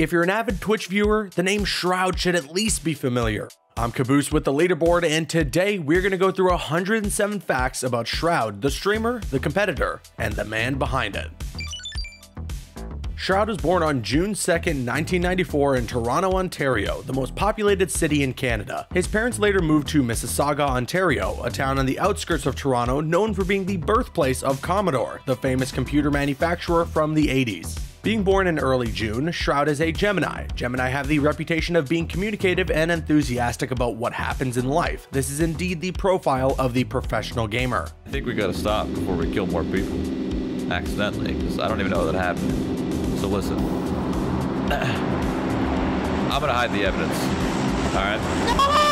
If you're an avid Twitch viewer, the name Shroud should at least be familiar. I'm Caboose with the Leaderboard, and today we're going to go through 107 facts about Shroud, the streamer, the competitor, and the man behind it. Shroud was born on June 2nd, 1994 in Toronto, Ontario, the most populated city in Canada. His parents later moved to Mississauga, Ontario, a town on the outskirts of Toronto known for being the birthplace of Commodore, the famous computer manufacturer from the 80s. Being born in early June, Shroud is a Gemini. Gemini have the reputation of being communicative and enthusiastic about what happens in life. This is indeed the profile of the professional gamer. I think we gotta stop before we kill more people accidentally, because I don't even know that happened. So listen, I'm gonna hide the evidence, all right? No!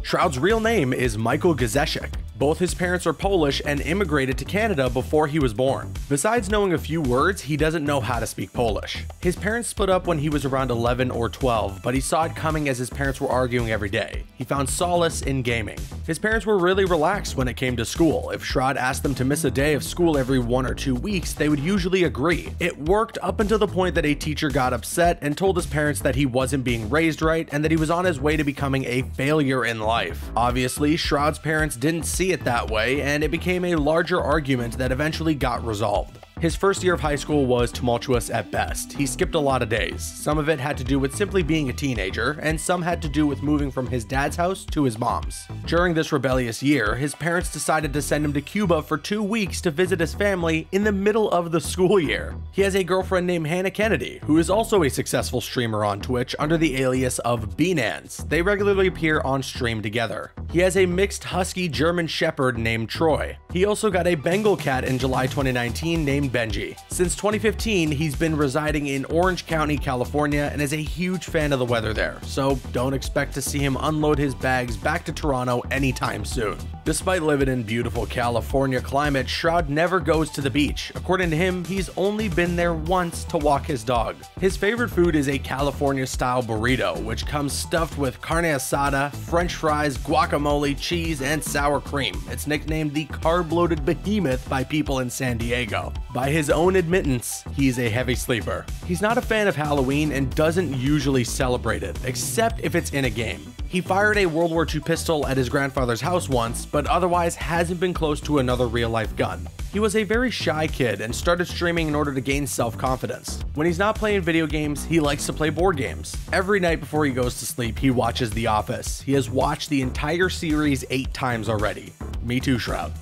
Shroud's real name is Michael Gazeszek. Both his parents are Polish and immigrated to Canada before he was born. Besides knowing a few words, he doesn't know how to speak Polish. His parents split up when he was around 11 or 12, but he saw it coming as his parents were arguing every day. He found solace in gaming. His parents were really relaxed when it came to school. If Shroud asked them to miss a day of school every 1 or 2 weeks, they would usually agree. It worked up until the point that a teacher got upset and told his parents that he wasn't being raised right and that he was on his way to becoming a failure in life. Obviously, Shroud's parents didn't see it that way, and it became a larger argument that eventually got resolved. His first year of high school was tumultuous at best. He skipped a lot of days. Some of it had to do with simply being a teenager, and some had to do with moving from his dad's house to his mom's. During this rebellious year, his parents decided to send him to Cuba for 2 weeks to visit his family in the middle of the school year. He has a girlfriend named Hannah Kennedy, who is also a successful streamer on Twitch under the alias of Bnans. They regularly appear on stream together. He has a mixed husky German shepherd named Troy. He also got a Bengal cat in July 2019 named Benji. Since 2015, he's been residing in Orange County, California, and is a huge fan of the weather there, so don't expect to see him unload his bags back to Toronto anytime soon. Despite living in beautiful California climate, Shroud never goes to the beach. According to him, he's only been there once to walk his dog. His favorite food is a California-style burrito, which comes stuffed with carne asada, french fries, guacamole, cheese, and sour cream. It's nicknamed the carb-loaded behemoth by people in San Diego. By his own admittance, he's a heavy sleeper. He's not a fan of Halloween and doesn't usually celebrate it, except if it's in a game. He fired a World War II pistol at his grandfather's house once, but otherwise hasn't been close to another real-life gun. He was a very shy kid and started streaming in order to gain self-confidence. When he's not playing video games, he likes to play board games. Every night before he goes to sleep, he watches The Office. He has watched the entire series 8 times already. Me too, Shroud.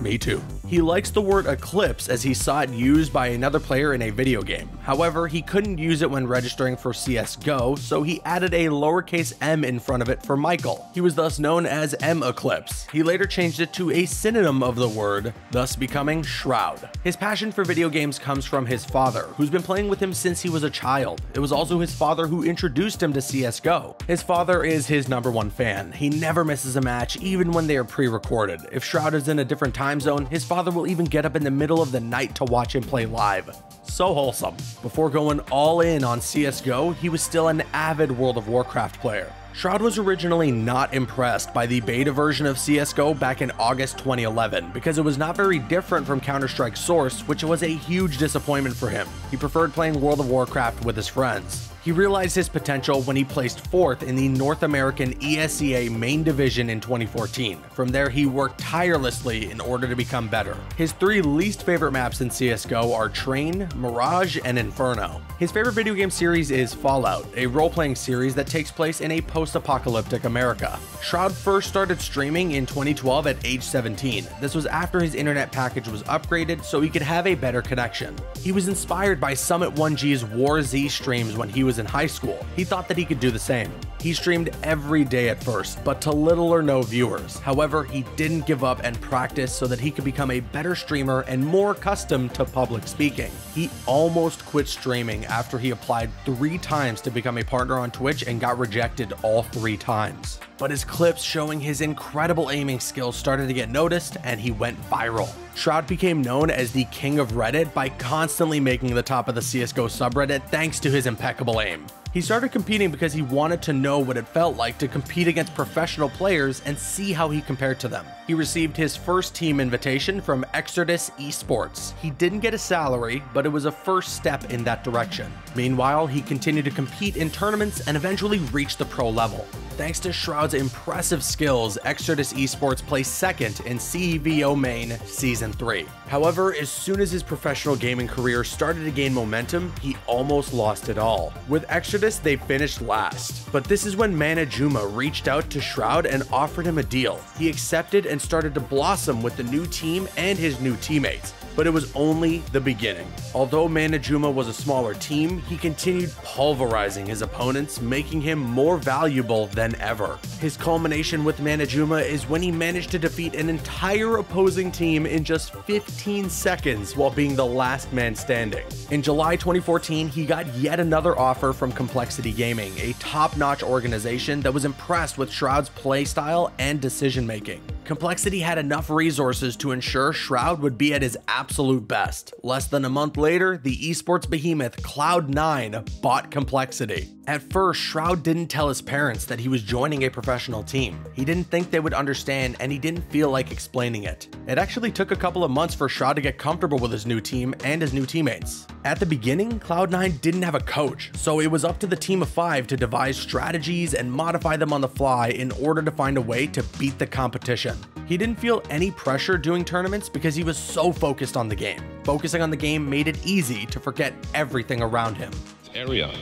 Me too. He likes the word eclipse as he saw it used by another player in a video game. However, he couldn't use it when registering for CSGO, so he added a lowercase m in front of it for Michael. He was thus known as M Eclipse. He later changed it to a synonym of the word, thus becoming Shroud. His passion for video games comes from his father, who's been playing with him since he was a child. It was also his father who introduced him to CSGO. His father is his #1 fan. He never misses a match, even when they are pre-recorded. If Shroud is in a different time zone, his father will even get up in the middle of the night to watch him play live. So wholesome. Before going all in on CSGO, he was still an avid World of Warcraft player. Shroud was originally not impressed by the beta version of CSGO back in August 2011 because it was not very different from Counter-Strike Source, which was a huge disappointment for him. He preferred playing World of Warcraft with his friends. He realized his potential when he placed 4th in the North American ESEA main division in 2014. From there, he worked tirelessly in order to become better. His 3 least favorite maps in CSGO are Train, Mirage, and Inferno. His favorite video game series is Fallout, a role-playing series that takes place in a post-apocalyptic America. Shroud first started streaming in 2012 at age 17. This was after his internet package was upgraded so he could have a better connection. He was inspired by Summit 1G's War Z streams when he was in high school. He thought that he could do the same. He streamed every day at first, but to little or no viewers. However, he didn't give up and practice so that he could become a better streamer and more accustomed to public speaking. He almost quit streaming after he applied 3 times to become a partner on Twitch and got rejected all 3 times. But his clips showing his incredible aiming skills started to get noticed, and he went viral. Shroud became known as the king of Reddit by constantly making the top of the CSGO subreddit thanks to his impeccable aim. He started competing because he wanted to know what it felt like to compete against professional players and see how he compared to them. He received his first team invitation from Exodus Esports. He didn't get a salary, but it was a first step in that direction. Meanwhile, he continued to compete in tournaments and eventually reached the pro level. Thanks to Shroud's impressive skills, Exodus Esports placed second in CEVO Main Season 3. However, as soon as his professional gaming career started to gain momentum, he almost lost it all. With Exodus, they finished last. But this is when Manajuma reached out to Shroud and offered him a deal. He accepted and started to blossom with the new team and his new teammates. But it was only the beginning. Although Manajuma was a smaller team, he continued pulverizing his opponents, making him more valuable than ever. His culmination with Manajuma is when he managed to defeat an entire opposing team in just 15 seconds while being the last man standing. In July 2014, he got yet another offer from Complexity Gaming, a top-notch organization that was impressed with Shroud's playstyle and decision-making. Complexity had enough resources to ensure Shroud would be at his absolute best. Less than a month later, the esports behemoth Cloud9 bought Complexity. At first, Shroud didn't tell his parents that he was joining a professional team. He didn't think they would understand, and he didn't feel like explaining it. It actually took a couple of months for Shroud to get comfortable with his new team and his new teammates. At the beginning, Cloud9 didn't have a coach, so it was up to the team of 5 to devise strategies and modify them on the fly in order to find a way to beat the competition. He didn't feel any pressure doing tournaments because he was so focused on the game. Focusing on the game made it easy to forget everything around him. Area.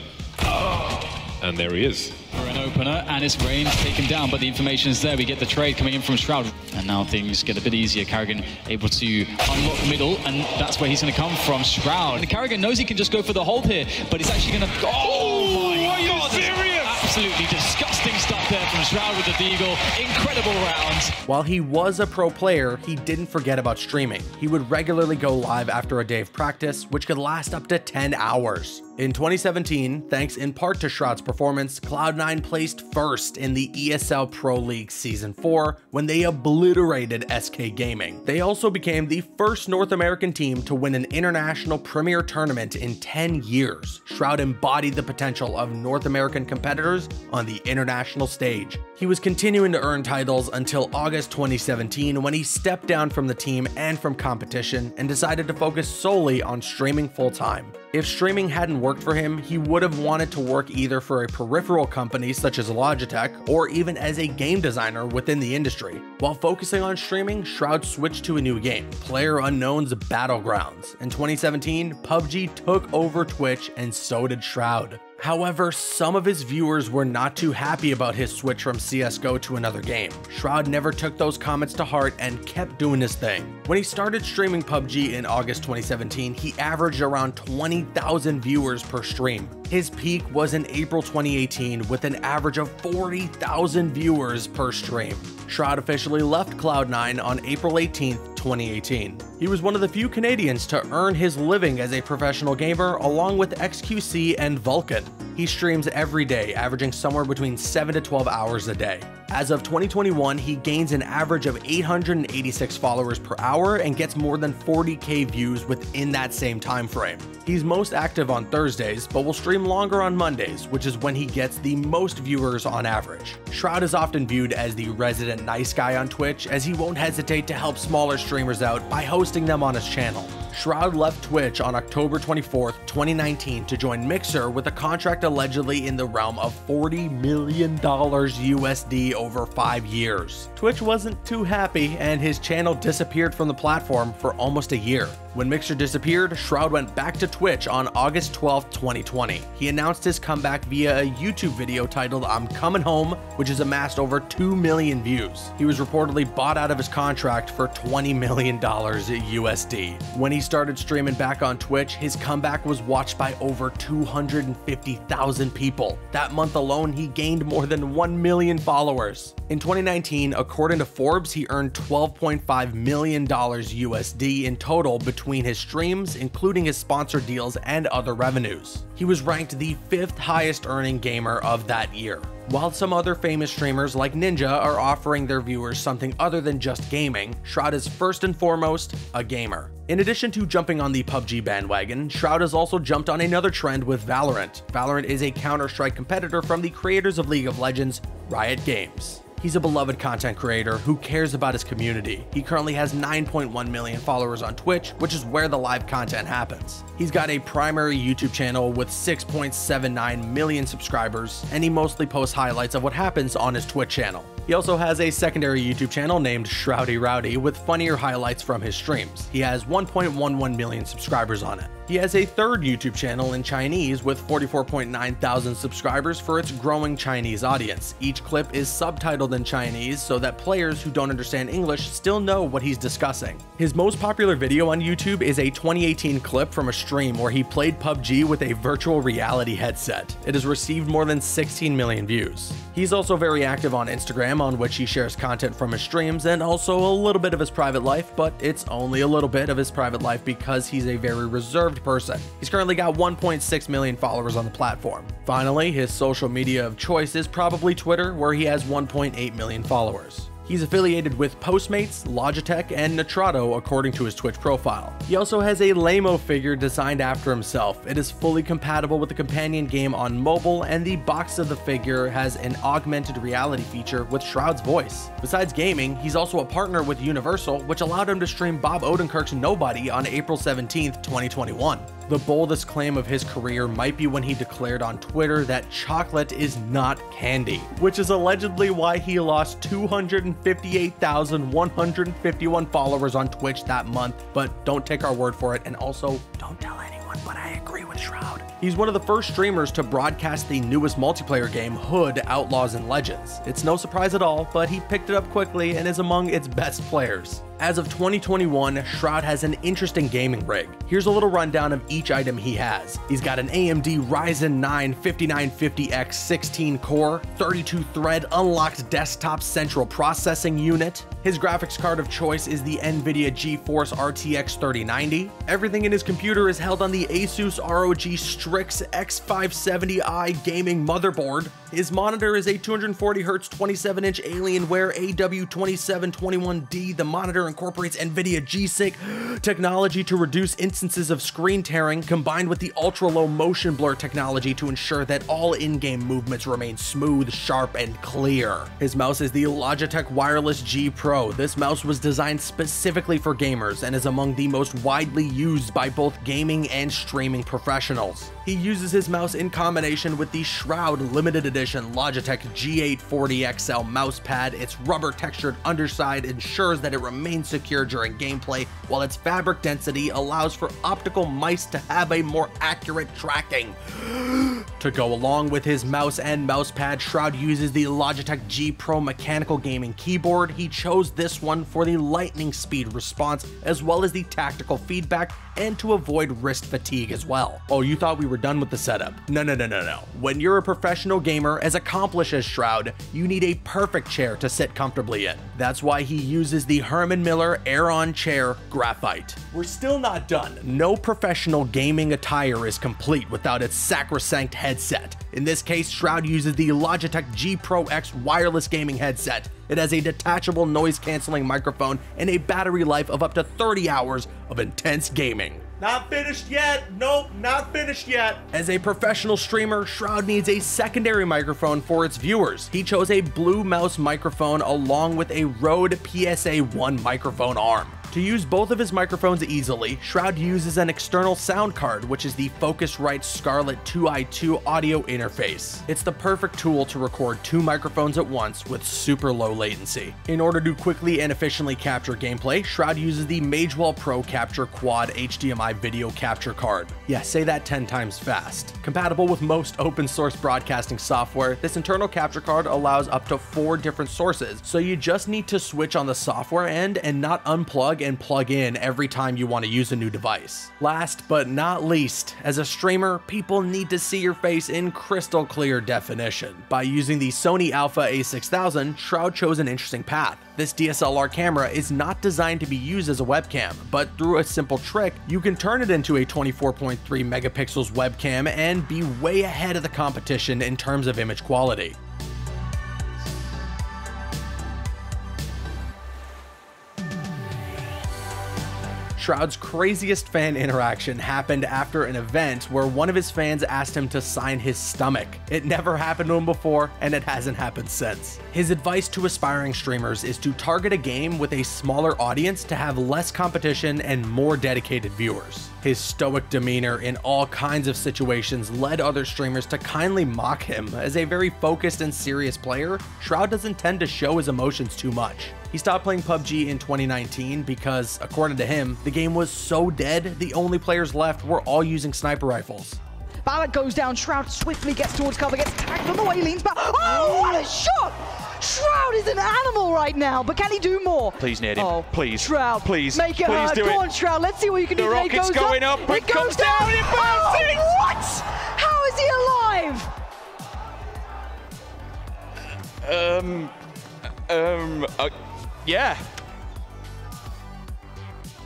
And there he is. For an opener, and it's Rain taken down, but the information is there. We get the trade coming in from Shroud. And now things get a bit easier. Carrigan able to unlock middle, and that's where he's going to come from. Shroud. And Carrigan knows he can just go for the hold here, but he's actually going to... Oh my God! Serious? Absolutely disgusting stuff there from Shroud with the Deagle. Incredible round. While he was a pro player, he didn't forget about streaming. He would regularly go live after a day of practice, which could last up to 10 hours. In 2017, thanks in part to Shroud's performance, Cloud9 placed first in the ESL Pro League Season 4 when they obliterated SK Gaming. They also became the first North American team to win an international premier tournament in 10 years. Shroud embodied the potential of North American competitors on the international stage. He was continuing to earn titles until August 2017 when he stepped down from the team and from competition and decided to focus solely on streaming full-time. If streaming hadn't worked for him, he would have wanted to work either for a peripheral company such as Logitech or even as a game designer within the industry. While focusing on streaming, Shroud switched to a new game, PlayerUnknown's Battlegrounds. In 2017, PUBG took over Twitch and so did Shroud. However, some of his viewers were not too happy about his switch from CSGO to another game. Shroud never took those comments to heart and kept doing his thing. When he started streaming PUBG in August 2017, he averaged around 20,000 viewers per stream. His peak was in April 2018 with an average of 40,000 viewers per stream. Shroud officially left Cloud9 on April 18th, 2018. He was one of the few Canadians to earn his living as a professional gamer along with XQC and Vulcan. He streams every day, averaging somewhere between 7 to 12 hours a day. As of 2021, he gains an average of 886 followers per hour and gets more than 40k views within that same time frame. He's most active on Thursdays, but will stream longer on Mondays, which is when he gets the most viewers on average. Shroud is often viewed as the resident nice guy on Twitch, as he won't hesitate to help smaller streamers out by hosting them on his channel. Shroud left Twitch on October 24th, 2019 to join Mixer with a contract allegedly in the realm of $40 million USD over 5 years. Twitch wasn't too happy and his channel disappeared from the platform for almost a year. When Mixer disappeared, Shroud went back to Twitch on August 12, 2020. He announced his comeback via a YouTube video titled "I'm Coming Home," which has amassed over 2 million views. He was reportedly bought out of his contract for $20 million USD. When he started streaming back on Twitch, his comeback was watched by over 250,000 people. That month alone, he gained more than 1 million followers. In 2019, according to Forbes, he earned $12.5 million USD in total between his streams, including his sponsor deals and other revenues. He was ranked the 5th highest earning gamer of that year. While some other famous streamers like Ninja are offering their viewers something other than just gaming, Shroud is first and foremost a gamer. In addition to jumping on the PUBG bandwagon, Shroud has also jumped on another trend with Valorant. Valorant is a Counter-Strike competitor from the creators of League of Legends, Riot Games. He's a beloved content creator who cares about his community. He currently has 9.1 million followers on Twitch, which is where the live content happens. He's got a primary YouTube channel with 6.79 million subscribers, and he mostly posts highlights of what happens on his Twitch channel. He also has a secondary YouTube channel named Shroudy Rowdy with funnier highlights from his streams. He has 1.11 million subscribers on it. He has a third YouTube channel in Chinese with 44.9 thousand subscribers for its growing Chinese audience. Each clip is subtitled in Chinese so that players who don't understand English still know what he's discussing. His most popular video on YouTube is a 2018 clip from a stream where he played PUBG with a virtual reality headset. It has received more than 16 million views. He's also very active on Instagram, on which he shares content from his streams and also a little bit of his private life, but it's only a little bit of his private life because he's a very reserved person. He's currently got 1.6 million followers on the platform. Finally, his social media of choice is probably Twitter, where he has 1.8 million followers. He's affiliated with Postmates, Logitech, and Nitrado according to his Twitch profile. He also has a Lamo figure designed after himself. It is fully compatible with the companion game on mobile, and the box of the figure has an augmented reality feature with Shroud's voice. Besides gaming, he's also a partner with Universal, which allowed him to stream Bob Odenkirk's Nobody on April 17, 2021. The boldest claim of his career might be when he declared on Twitter that chocolate is not candy, which is allegedly why he lost 258,151 followers on Twitch that month, but don't take our word for it, and also don't tell anyone, but I agree with Shroud. He's one of the first streamers to broadcast the newest multiplayer game, Hood Outlaws and Legends. It's no surprise at all, but he picked it up quickly and is among its best players. As of 2021, Shroud has an interesting gaming rig. Here's a little rundown of each item he has. He's got an AMD Ryzen 9 5950X 16-core, 32-thread unlocked desktop central processing unit. His graphics card of choice is the NVIDIA GeForce RTX 3090. Everything in his computer is held on the Asus ROG Strix X570i gaming motherboard. His monitor is a 240Hz 27-inch Alienware AW2721D. The monitor incorporates NVIDIA G-Sync technology to reduce instances of screen tearing, combined with the ultra-low motion blur technology to ensure that all in-game movements remain smooth, sharp, and clear. His mouse is the Logitech Wireless G Pro. This mouse was designed specifically for gamers and is among the most widely used by both gaming and streaming professionals. He uses his mouse in combination with the Shroud limited edition Logitech G840XL mousepad. Its rubber textured underside ensures that it remains secure during gameplay, while its fabric density allows for optical mice to have a more accurate tracking. To go along with his mouse and mousepad, Shroud uses the Logitech G Pro mechanical gaming keyboard. He chose this one for the lightning speed response, as well as the tactical feedback, and to avoid wrist fatigue as well. Oh, you thought we were done with the setup? No. When you're a professional gamer as accomplished as Shroud, you need a perfect chair to sit comfortably in. That's why he uses the Herman Miller Air-On Chair Graphite. We're still not done. No professional gaming attire is complete without its sacrosanct headset. In this case, Shroud uses the Logitech G Pro X wireless gaming headset. It has a detachable noise-canceling microphone and a battery life of up to 30 hours of intense gaming. Not finished yet. Nope, not finished yet. As a professional streamer, Shroud needs a secondary microphone for its viewers. He chose a Blue Mouse microphone along with a Rode PSA-1 microphone arm. To use both of his microphones easily, Shroud uses an external sound card, which is the Focusrite Scarlett 2i2 audio interface. It's the perfect tool to record two microphones at once with super low latency. In order to quickly and efficiently capture gameplay, Shroud uses the Magewell Pro Capture Quad HDMI video capture card. Yeah, say that 10 times fast. Compatible with most open source broadcasting software, this internal capture card allows up to 4 different sources, so you just need to switch on the software end and not unplug and plug in every time you want to use a new device. Last but not least, as a streamer, people need to see your face in crystal clear definition. By using the Sony Alpha A6000, Shroud chose an interesting path. This DSLR camera is not designed to be used as a webcam, but through a simple trick, you can turn it into a 24.3 megapixels webcam and be way ahead of the competition in terms of image quality. Shroud's craziest fan interaction happened after an event where one of his fans asked him to sign his stomach. It never happened to him before, and it hasn't happened since. His advice to aspiring streamers is to target a game with a smaller audience to have less competition and more dedicated viewers. His stoic demeanor in all kinds of situations led other streamers to kindly mock him. As a very focused and serious player, Shroud doesn't tend to show his emotions too much. He stopped playing PUBG in 2019 because, according to him, the game was so dead, the only players left were all using sniper rifles. Ballard goes down, Shroud swiftly gets towards cover, gets tagged on the way, leans back. Oh, what a shot! Shroud is an animal right now, but can he do more? Please net him. Oh, please. Shroud, please. Make it please hurt. do Go it. on, Shroud. Let's see what you can do. The rocket's going up. It goes comes down. It bounces. Oh, what? How is he alive? Yeah.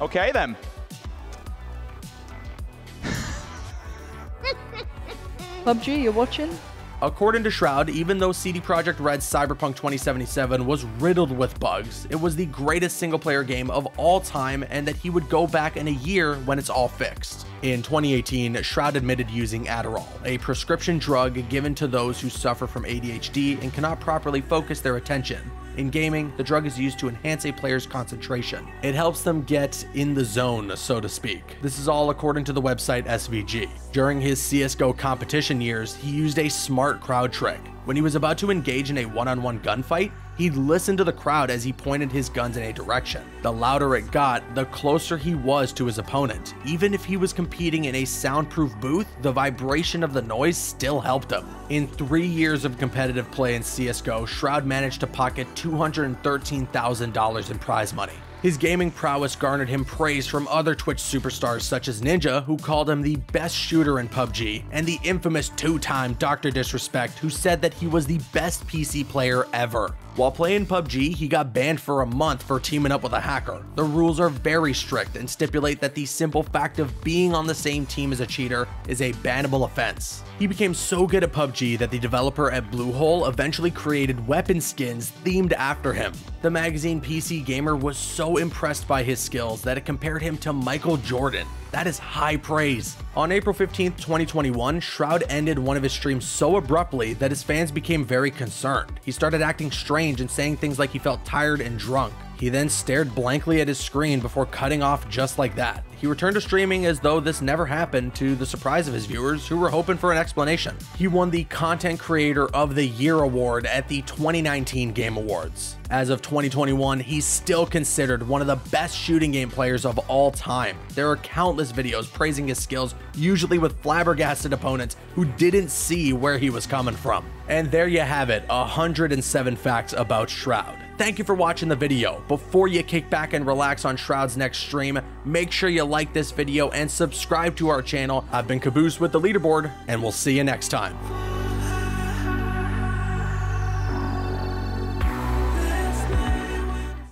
Okay then. PUBG, you're watching? According to Shroud, even though CD Projekt Red's Cyberpunk 2077 was riddled with bugs, it was the greatest single-player game of all time, and that he would go back in a year when it's all fixed. In 2018, Shroud admitted using Adderall, a prescription drug given to those who suffer from ADHD and cannot properly focus their attention. In gaming, the drug is used to enhance a player's concentration. It helps them get in the zone, so to speak. This is all according to the website SVG. During his CSGO competition years, he used a smart crowd trick. When he was about to engage in a one-on-one gunfight, he'd listen to the crowd as he pointed his guns in a direction. The louder it got, the closer he was to his opponent. Even if he was competing in a soundproof booth, the vibration of the noise still helped him. In 3 years of competitive play in CSGO, Shroud managed to pocket $213,000 in prize money. His gaming prowess garnered him praise from other Twitch superstars such as Ninja, who called him the best shooter in PUBG, and the infamous 2-time Dr. Disrespect, who said that he was the best PC player ever. While playing PUBG, he got banned for a month for teaming up with a hacker. The rules are very strict and stipulate that the simple fact of being on the same team as a cheater is a bannable offense. He became so good at PUBG that the developer at Bluehole eventually created weapon skins themed after him. The magazine PC Gamer was so impressed by his skills that it compared him to Michael Jordan. That is high praise. On April 15th, 2021, Shroud ended one of his streams so abruptly that his fans became very concerned. He started acting strange and saying things like he felt tired and drunk. He then stared blankly at his screen before cutting off just like that. He returned to streaming as though this never happened, to the surprise of his viewers who were hoping for an explanation. He won the Content Creator of the Year award at the 2019 Game Awards. As of 2021, he's still considered one of the best shooting game players of all time. There are countless videos praising his skills, usually with flabbergasted opponents who didn't see where he was coming from. And there you have it, 107 facts about Shroud. Thank you for watching the video. Before you kick back and relax on Shroud's next stream, make sure you like this video and subscribe to our channel. I've been Caboose with The Leaderboard, and we'll see you next time.